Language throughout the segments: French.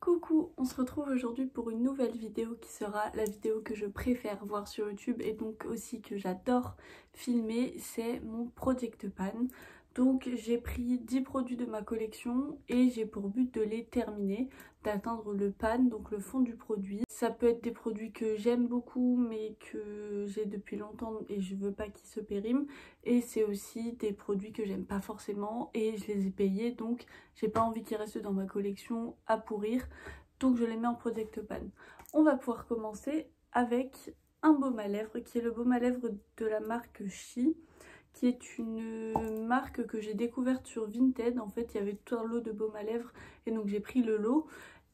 Coucou, on se retrouve aujourd'hui pour une nouvelle vidéo qui sera la vidéo que je préfère voir sur YouTube et donc aussi que j'adore filmer, c'est mon Project Pan. Donc j'ai pris 10 produits de ma collection et j'ai pour but de les terminer, d'atteindre le pan, donc le fond du produit. Ça peut être des produits que j'aime beaucoup mais que j'ai depuis longtemps et je veux pas qu'ils se périment. Et c'est aussi des produits que j'aime pas forcément et je les ai payés, donc j'ai pas envie qu'ils restent dans ma collection à pourrir. Donc je les mets en Project Pan. On va pouvoir commencer avec un baume à lèvres qui est le baume à lèvres de la marque She, qui est une marque que j'ai découverte sur Vinted. En fait il y avait tout un lot de baume à lèvres et donc j'ai pris le lot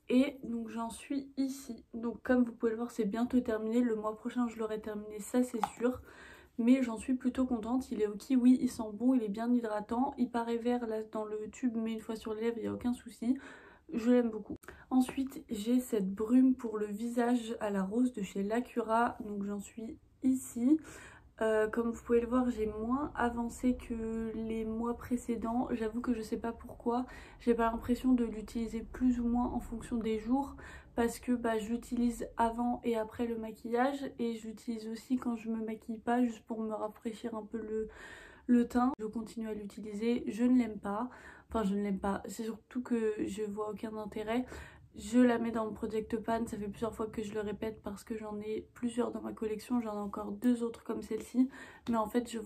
et donc j'en suis ici. Donc comme vous pouvez le voir, c'est bientôt terminé, le mois prochain je l'aurai terminé, ça c'est sûr. Mais j'en suis plutôt contente, il est au kiwi, il sent bon, il est bien hydratant, il paraît vert là dans le tube mais une fois sur les lèvres il n'y a aucun souci. Je l'aime beaucoup. Ensuite j'ai cette brume pour le visage à la rose de chez Lacura, donc j'en suis ici. Comme vous pouvez le voir, j'ai moins avancé que les mois précédents. J'avoue que je sais pas pourquoi, j'ai pas l'impression de l'utiliser plus ou moins en fonction des jours, parce que je l'utilise avant et après le maquillage et je l'utilise aussi quand je me maquille pas, juste pour me rafraîchir un peu le teint. Je continue à l'utiliser, je ne l'aime pas, enfin je ne l'aime pas, c'est surtout que je vois aucun intérêt. Je la mets dans le Project Pan, ça fait plusieurs fois que je le répète parce que j'en ai plusieurs dans ma collection, j'en ai encore deux autres comme celle-ci, mais en fait je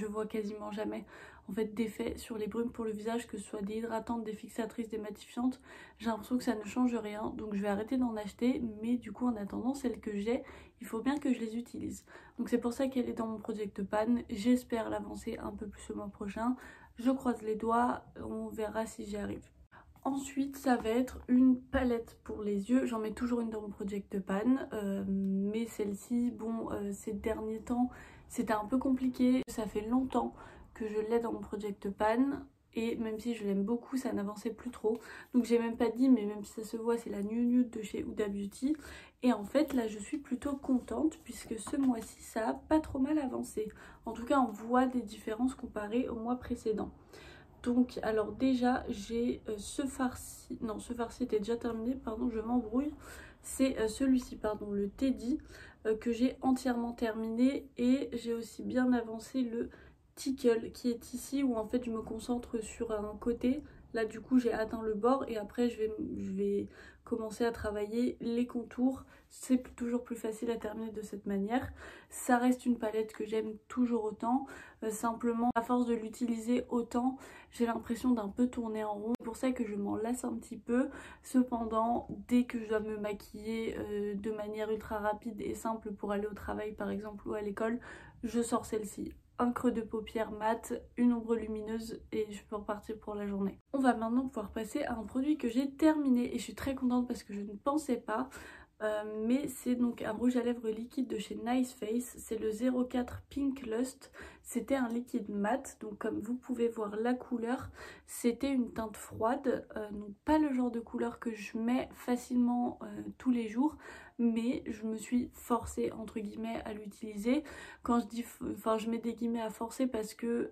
vois quasiment jamais en fait d'effet sur les brumes pour le visage, que ce soit des hydratantes, des fixatrices, des matifiantes. J'ai l'impression que ça ne change rien, donc je vais arrêter d'en acheter, mais du coup en attendant celles que j'ai, il faut bien que je les utilise. Donc c'est pour ça qu'elle est dans mon Project Pan, j'espère l'avancer un peu plus le mois prochain, je croise les doigts, on verra si j'y arrive. Ensuite ça va être une palette pour les yeux, j'en mets toujours une dans mon Project Pan, mais celle-ci, bon ces derniers temps c'était un peu compliqué, ça fait longtemps que je l'ai dans mon Project Pan et même si je l'aime beaucoup ça n'avançait plus trop, donc j'ai même pas dit, mais même si ça se voit, c'est la Nude Nude de chez Huda Beauty et en fait là je suis plutôt contente puisque ce mois-ci ça a pas trop mal avancé, en tout cas on voit des différences comparées au mois précédent. Donc alors déjà j'ai ce farci, non ce farci était déjà terminé, pardon je m'embrouille, c'est celui-ci pardon, le Teddy que j'ai entièrement terminé, et j'ai aussi bien avancé le Tickle qui est ici où en fait je me concentre sur un côté, là du coup j'ai atteint le bord et après je vais commencer à travailler les contours, c'est toujours plus facile à terminer de cette manière. Ça reste une palette que j'aime toujours autant, simplement à force de l'utiliser autant j'ai l'impression d'un peu tourner en rond, c'est pour ça que je m'en lasse un petit peu. Cependant dès que je dois me maquiller de manière ultra rapide et simple pour aller au travail par exemple ou à l'école, je sors celle-ci. Un creux de paupière mat, une ombre lumineuse et je peux repartir pour la journée. On va maintenant pouvoir passer à un produit que j'ai terminé et je suis très contente parce que je ne pensais pas. Mais c'est donc un rouge à lèvres liquide de chez Nice Face, c'est le 04 Pink Lust. C'était un liquide mat, donc comme vous pouvez voir la couleur, c'était une teinte froide, donc pas le genre de couleur que je mets facilement tous les jours, mais je me suis forcée entre guillemets à l'utiliser. Quand je dis, enfin je mets des guillemets à forcer parce que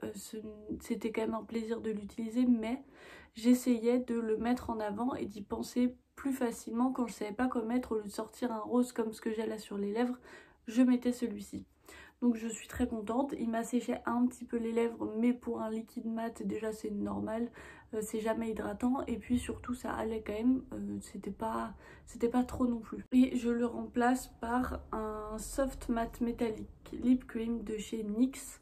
c'était quand même un plaisir de l'utiliser, mais j'essayais de le mettre en avant et d'y penser plus facilement quand je savais pas quoi mettre. Au lieu de sortir un rose comme ce que j'ai là sur les lèvres, je mettais celui-ci. Donc je suis très contente, il m'a séché un petit peu les lèvres, mais pour un liquide mat déjà c'est normal, c'est jamais hydratant et puis surtout ça allait quand même, c'était pas trop non plus. Et je le remplace par un soft matte métallique lip cream de chez NYX.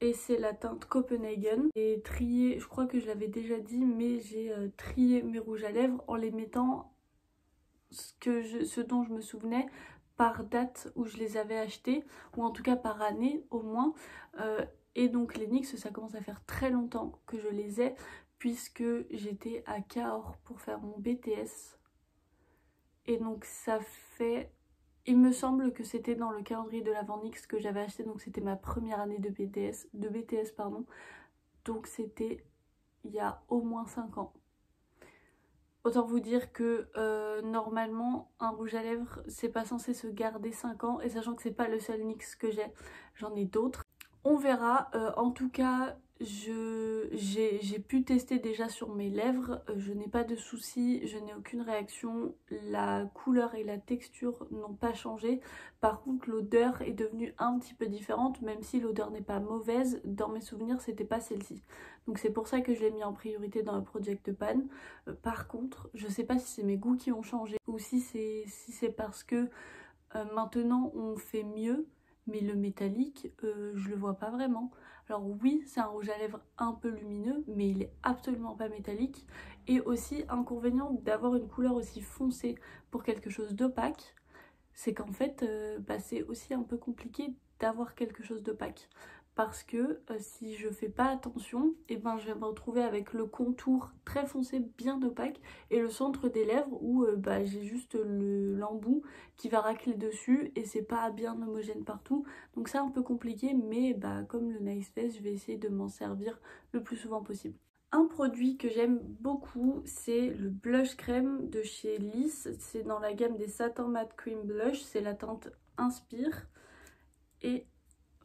Et c'est la teinte Copenhagen. Et trié, je crois que je l'avais déjà dit, mais j'ai trié mes rouges à lèvres en les mettant ce dont je me souvenais par date où je les avais achetés, ou en tout cas par année au moins. Et donc les NYX, ça commence à faire très longtemps que je les ai, puisque j'étais à Cahors pour faire mon BTS. Et donc ça fait... Il me semble que c'était dans le calendrier de l'Avent NYX que j'avais acheté, donc c'était ma première année de BTS pardon. Donc c'était il y a au moins 5 ans. Autant vous dire que normalement un rouge à lèvres c'est pas censé se garder 5 ans, et sachant que c'est pas le seul NYX que j'ai, j'en ai d'autres. On verra, en tout cas j'ai pu tester déjà sur mes lèvres, je n'ai pas de soucis, je n'ai aucune réaction, la couleur et la texture n'ont pas changé. Par contre l'odeur est devenue un petit peu différente, même si l'odeur n'est pas mauvaise, dans mes souvenirs c'était pas celle-ci. Donc c'est pour ça que je l'ai mis en priorité dans le Project Pan. Par contre je sais pas si c'est mes goûts qui ont changé ou si c'est parce que maintenant on fait mieux, mais le métallique je le vois pas vraiment. Alors oui, c'est un rouge à lèvres un peu lumineux, mais il est absolument pas métallique. Et aussi, inconvénient d'avoir une couleur aussi foncée pour quelque chose d'opaque, c'est qu'en fait, c'est aussi un peu compliqué d'avoir quelque chose d'opaque. Parce que si je fais pas attention, et ben je vais me retrouver avec le contour très foncé, bien opaque, et le centre des lèvres où j'ai juste l'embout qui va racler dessus et c'est pas bien homogène partout. Donc c'est un peu compliqué, mais comme le Nice Face, je vais essayer de m'en servir le plus souvent possible. Un produit que j'aime beaucoup, c'est le blush crème de chez Liss. C'est dans la gamme des Satin Matte Cream Blush. C'est la teinte Inspire. Et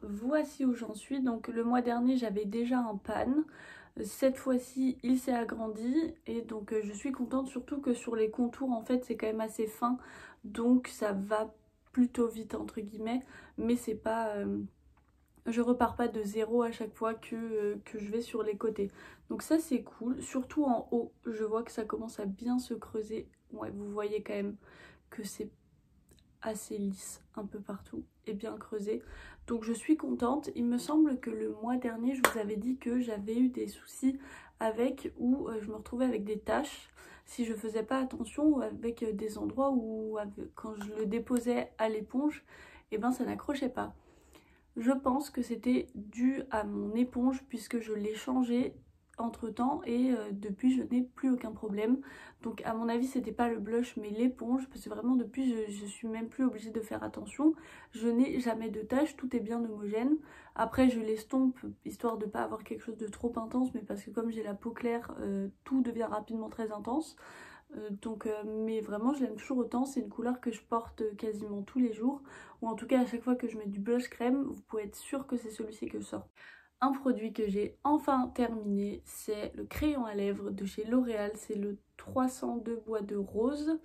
voici où j'en suis. Donc le mois dernier, j'avais déjà un pan. Cette fois-ci, il s'est agrandi. Et donc je suis contente, surtout que sur les contours, en fait, c'est quand même assez fin. Donc ça va plutôt vite, entre guillemets. Mais c'est pas... je repars pas de zéro à chaque fois que je vais sur les côtés. Donc ça c'est cool, surtout en haut, je vois que ça commence à bien se creuser. Ouais, vous voyez quand même que c'est assez lisse un peu partout et bien creusé. Donc je suis contente. Il me semble que le mois dernier, je vous avais dit que j'avais eu des soucis avec où je me retrouvais avec des taches si je faisais pas attention, ou avec des endroits où quand je le déposais à l'éponge, et ben ça n'accrochait pas. Je pense que c'était dû à mon éponge puisque je l'ai changée entre temps et depuis je n'ai plus aucun problème. Donc à mon avis c'était pas le blush mais l'éponge, parce que vraiment depuis je suis même plus obligée de faire attention. Je n'ai jamais de taches, tout est bien homogène. Après je l'estompe histoire de pas avoir quelque chose de trop intense, mais parce que comme j'ai la peau claire, tout devient rapidement très intense. Mais vraiment je l'aime toujours autant, c'est une couleur que je porte quasiment tous les jours, ou en tout cas à chaque fois que je mets du blush crème, vous pouvez être sûr que c'est celui-ci que je sors. Un produit que j'ai enfin terminé, c'est le crayon à lèvres de chez L'Oréal, c'est le 302 bois de rose.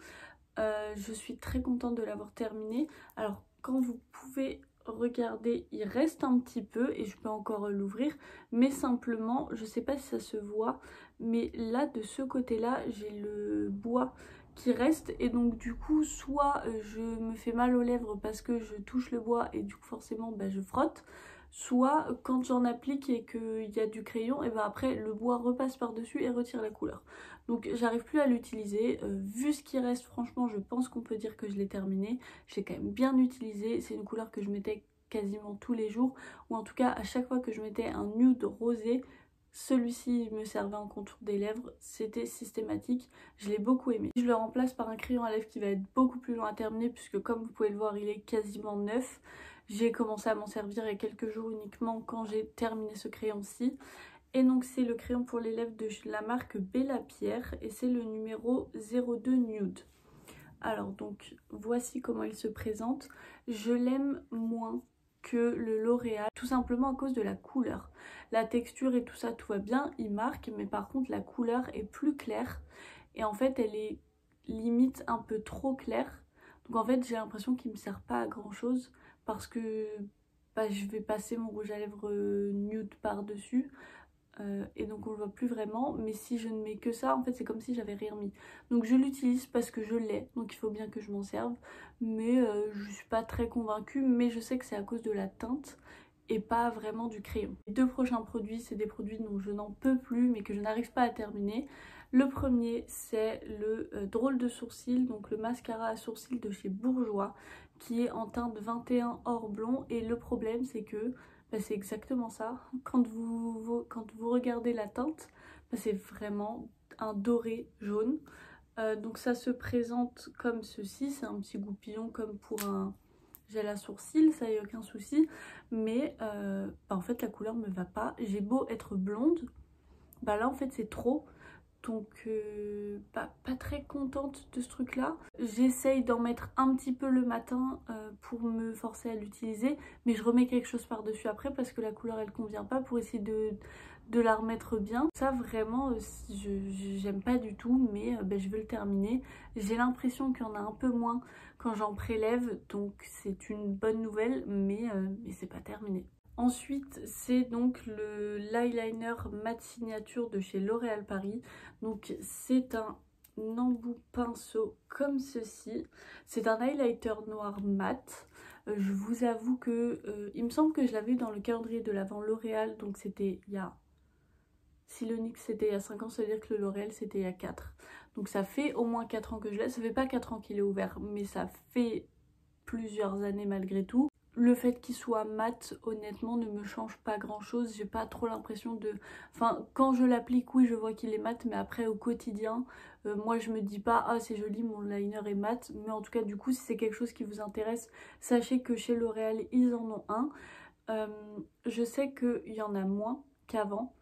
Je suis très contente de l'avoir terminé. Alors quand vous pouvez regarder, il reste un petit peu et je peux encore l'ouvrir, mais simplement, je sais pas si ça se voit, mais là de ce côté là j'ai le bois qui reste, et donc du coup soit je me fais mal aux lèvres parce que je touche le bois et du coup forcément je frotte, soit quand j'en applique et qu'il y a du crayon, et après le bois repasse par dessus et retire la couleur. Donc j'arrive plus à l'utiliser. Vu ce qui reste, franchement je pense qu'on peut dire que je l'ai terminé. J'ai quand même bien utilisé, c'est une couleur que je mettais quasiment tous les jours, ou en tout cas à chaque fois que je mettais un nude rosé, celui-ci me servait en contour des lèvres, c'était systématique, je l'ai beaucoup aimé. Je le remplace par un crayon à lèvres qui va être beaucoup plus long à terminer, puisque comme vous pouvez le voir il est quasiment neuf. J'ai commencé à m'en servir il y a quelques jours uniquement quand j'ai terminé ce crayon-ci. Et donc c'est le crayon pour les lèvres de la marque Bella Pierre et c'est le numéro 02 Nude. Alors donc voici comment il se présente. Je l'aime moins que le L'Oréal, tout simplement à cause de la couleur. La texture et tout ça, tout va bien, il marque, mais par contre la couleur est plus claire et en fait elle est limite un peu trop claire. Donc en fait j'ai l'impression qu'il me sert pas à grand chose parce que je vais passer mon rouge à lèvres nude par dessus. Et donc on le voit plus vraiment, mais si je ne mets que ça, en fait c'est comme si j'avais rien mis. Donc je l'utilise parce que je l'ai, donc il faut bien que je m'en serve, mais je suis pas très convaincue, mais je sais que c'est à cause de la teinte et pas vraiment du crayon. Les deux prochains produits, c'est des produits dont je n'en peux plus mais que je n'arrive pas à terminer. Le premier c'est le drôle de sourcil, donc le mascara à sourcils de chez Bourjois, qui est en teinte 21 or blond, et le problème c'est que c'est exactement ça. Quand vous regardez la teinte, c'est vraiment un doré jaune. Donc ça se présente comme ceci, c'est un petit goupillon comme pour un gel à sourcils, ça y a aucun souci. Mais en fait la couleur me va pas. J'ai beau être blonde, là en fait c'est trop. Donc pas très contente de ce truc là. J'essaye d'en mettre un petit peu le matin pour me forcer à l'utiliser, mais je remets quelque chose par dessus après parce que la couleur elle convient pas, pour essayer de la remettre bien. Ça vraiment j'aime pas du tout, mais je veux le terminer. J'ai l'impression qu'il y en a un peu moins quand j'en prélève, donc c'est une bonne nouvelle, mais c'est pas terminé. Ensuite, c'est donc l'eyeliner matte signature de chez L'Oréal Paris. Donc c'est un embout pinceau comme ceci. C'est un highlighter noir mat. Je vous avoue que il me semble que je l'avais eu dans le calendrier de l'Avent L'Oréal, donc c'était il y a... Si le NYX c'était il y a 5 ans, ça veut dire que le L'Oréal c'était il y a 4. Donc ça fait au moins 4 ans que je l'ai. Ça fait pas 4 ans qu'il est ouvert, mais ça fait plusieurs années malgré tout. Le fait qu'il soit mat, honnêtement, ne me change pas grand chose. J'ai pas trop l'impression de... Enfin, quand je l'applique, oui, je vois qu'il est mat, mais après, au quotidien, moi, je me dis pas, ah, c'est joli, mon liner est mat. Mais en tout cas, du coup, si c'est quelque chose qui vous intéresse, sachez que chez L'Oréal, ils en ont un. Je sais qu'il y en a moins qu'avant,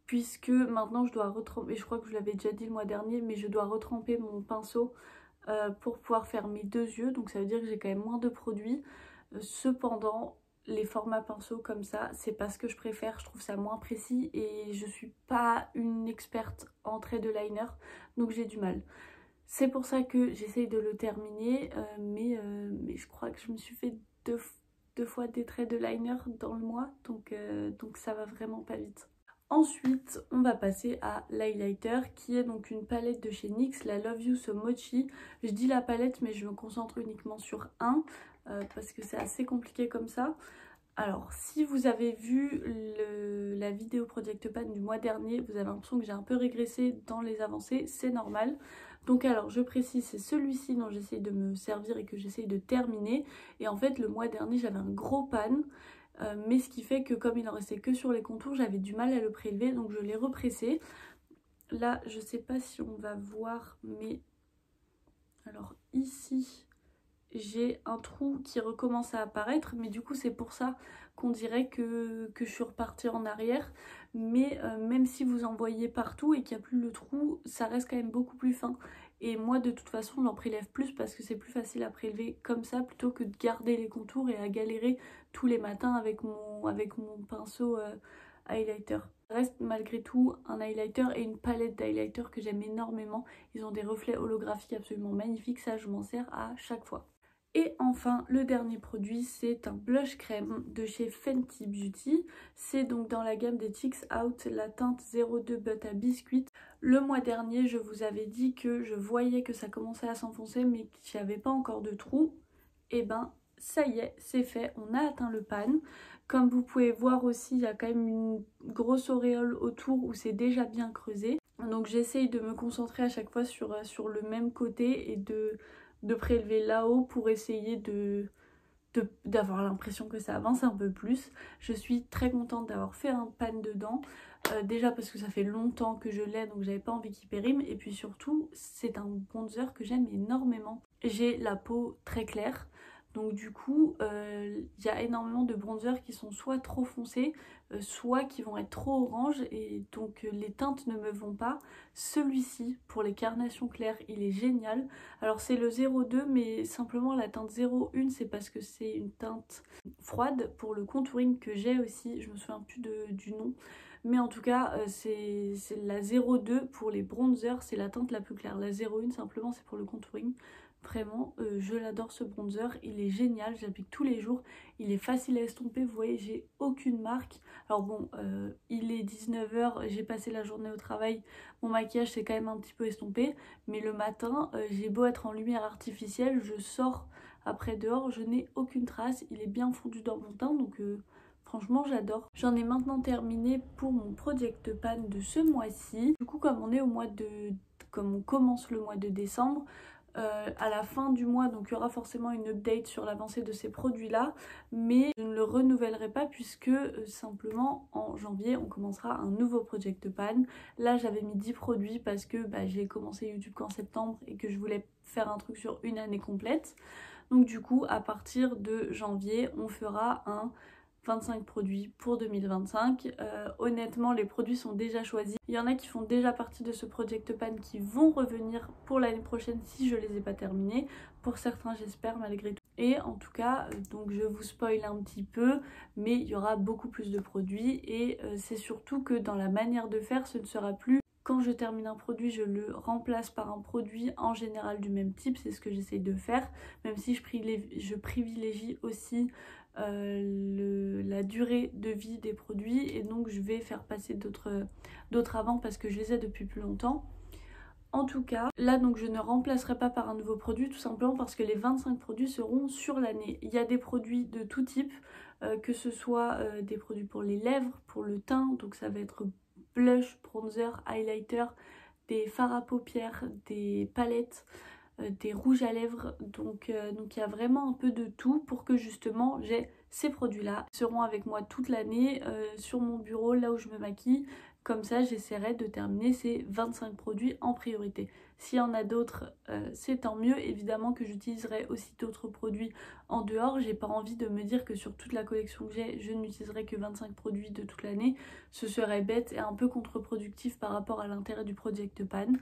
puisque maintenant, je dois retremper, je crois que je l'avais déjà dit le mois dernier, mais je dois retremper mon pinceau pour pouvoir faire mes 2 yeux. Donc, ça veut dire que j'ai quand même moins de produits. Cependant, les formats pinceaux comme ça, c'est pas ce que je préfère, je trouve ça moins précis et je suis pas une experte en traits de liner, donc j'ai du mal. C'est pour ça que j'essaye de le terminer, mais je crois que je me suis fait deux fois des traits de liner dans le mois, donc ça va vraiment pas vite. Ensuite, on va passer à l'highlighter qui est donc une palette de chez NYX, la Love You So Mochi. Je dis la palette mais je me concentre uniquement sur un parce que c'est assez compliqué comme ça. Alors, si vous avez vu la vidéo Project Pan du mois dernier, vous avez l'impression que j'ai un peu régressé dans les avancées, c'est normal. Donc alors, je précise, c'est celui-ci dont j'essaye de me servir et que j'essaye de terminer. Et en fait, le mois dernier, j'avais un gros pan. Mais ce qui fait que comme il en restait que sur les contours, j'avais du mal à le prélever, donc je l'ai repressé. Là, je sais pas si on va voir, mais alors ici, j'ai un trou qui recommence à apparaître, mais du coup c'est pour ça qu'on dirait que je suis repartie en arrière. Mais même si vous en voyez partout et qu'il n'y a plus le trou, ça reste quand même beaucoup plus fin. Et moi de toute façon j'en prélève plus parce que c'est plus facile à prélever comme ça plutôt que de garder les contours et à galérer tous les matins avec mon pinceau highlighter. Ça reste malgré tout un highlighter et une palette d'highlighter que j'aime énormément. Ils ont des reflets holographiques absolument magnifiques, ça je m'en sers à chaque fois. Et enfin, le dernier produit, c'est un blush crème de chez Fenty Beauty. C'est donc dans la gamme des Cheeks Out, la teinte 02 Butter Biscuit. Le mois dernier, je vous avais dit que je voyais que ça commençait à s'enfoncer, mais qu'il n'y avait pas encore de trou. Et ben, ça y est, c'est fait, on a atteint le pan. Comme vous pouvez voir aussi, il y a quand même une grosse auréole autour où c'est déjà bien creusé. Donc j'essaye de me concentrer à chaque fois sur le même côté et de prélever là-haut pour essayer d'avoir l'impression que ça avance un peu plus. Je suis très contente d'avoir fait un pan dedans, déjà parce que ça fait longtemps que je l'ai donc j'avais pas envie qu'il périme, et puis surtout c'est un bronzer que j'aime énormément. J'ai la peau très claire, donc du coup il y a énormément de bronzers qui sont soit trop foncés, soit qui vont être trop orange, et donc les teintes ne me vont pas. Celui-ci pour les carnations claires il est génial. Alors c'est le 02 mais simplement la teinte 01 c'est parce que c'est une teinte froide pour le contouring que j'ai aussi, je me souviens plus du nom. Mais en tout cas c'est la 02 pour les bronzers, c'est la teinte la plus claire. La 01 simplement c'est pour le contouring. Vraiment, je l'adore ce bronzer, il est génial, j'applique tous les jours, il est facile à estomper, vous voyez, j'ai aucune marque. Alors bon, il est 19 h, j'ai passé la journée au travail, mon maquillage s'est quand même un petit peu estompé, mais le matin, j'ai beau être en lumière artificielle, je sors après dehors, je n'ai aucune trace, il est bien fondu dans mon teint, donc franchement j'adore. J'en ai maintenant terminé pour mon Project Pan de ce mois-ci. Du coup, comme on commence le mois de décembre, à la fin du mois, donc il y aura forcément une update sur l'avancée de ces produits là, mais je ne le renouvellerai pas puisque simplement en janvier on commencera un nouveau Project Pan. Là j'avais mis 10 produits parce que j'ai commencé YouTube qu'en septembre et que je voulais faire un truc sur une année complète. Donc du coup à partir de janvier on fera un 25 produits pour 2025. Honnêtement les produits sont déjà choisis. Il y en a qui font déjà partie de ce Project Pan qui vont revenir pour l'année prochaine si je les ai pas terminés. Pour certains j'espère malgré tout. Et en tout cas, donc je vous spoil un petit peu, mais il y aura beaucoup plus de produits et c'est surtout que dans la manière de faire, ce ne sera plus quand je termine un produit, je le remplace par un produit en général du même type, c'est ce que j'essaye de faire, même si je privilégie aussi la durée de vie des produits et donc je vais faire passer d'autres avant parce que je les ai depuis plus longtemps. En tout cas, là donc je ne remplacerai pas par un nouveau produit tout simplement parce que les 25 produits seront sur l'année. Il y a des produits de tout type, que ce soit des produits pour les lèvres, pour le teint, donc ça va être blush, bronzer, highlighter, des fards à paupières, des palettes, des rouges à lèvres, donc il y a vraiment un peu de tout pour que justement j'ai ces produits là qui seront avec moi toute l'année sur mon bureau là où je me maquille. Comme ça j'essaierai de terminer ces 25 produits en priorité. S'il y en a d'autres c'est tant mieux, évidemment que j'utiliserai aussi d'autres produits en dehors. J'ai pas envie de me dire que sur toute la collection que j'ai je n'utiliserai que 25 produits de toute l'année, ce serait bête et un peu contre-productif par rapport à l'intérêt du Project Pan.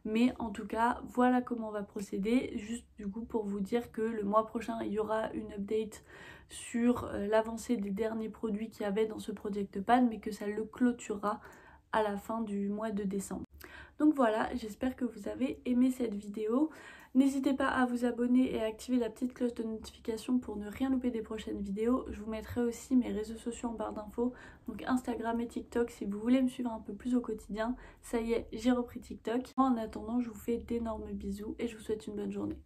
Mais en tout cas, voilà comment on va procéder. Juste du coup pour vous dire que le mois prochain, il y aura une update sur l'avancée des derniers produits qu'il y avait dans ce Project Pan, mais que ça le clôturera à la fin du mois de décembre. Donc voilà, j'espère que vous avez aimé cette vidéo. N'hésitez pas à vous abonner et à activer la petite cloche de notification pour ne rien louper des prochaines vidéos. Je vous mettrai aussi mes réseaux sociaux en barre d'infos, donc Instagram et TikTok si vous voulez me suivre un peu plus au quotidien. Ça y est, j'ai repris TikTok. En attendant, je vous fais d'énormes bisous et je vous souhaite une bonne journée.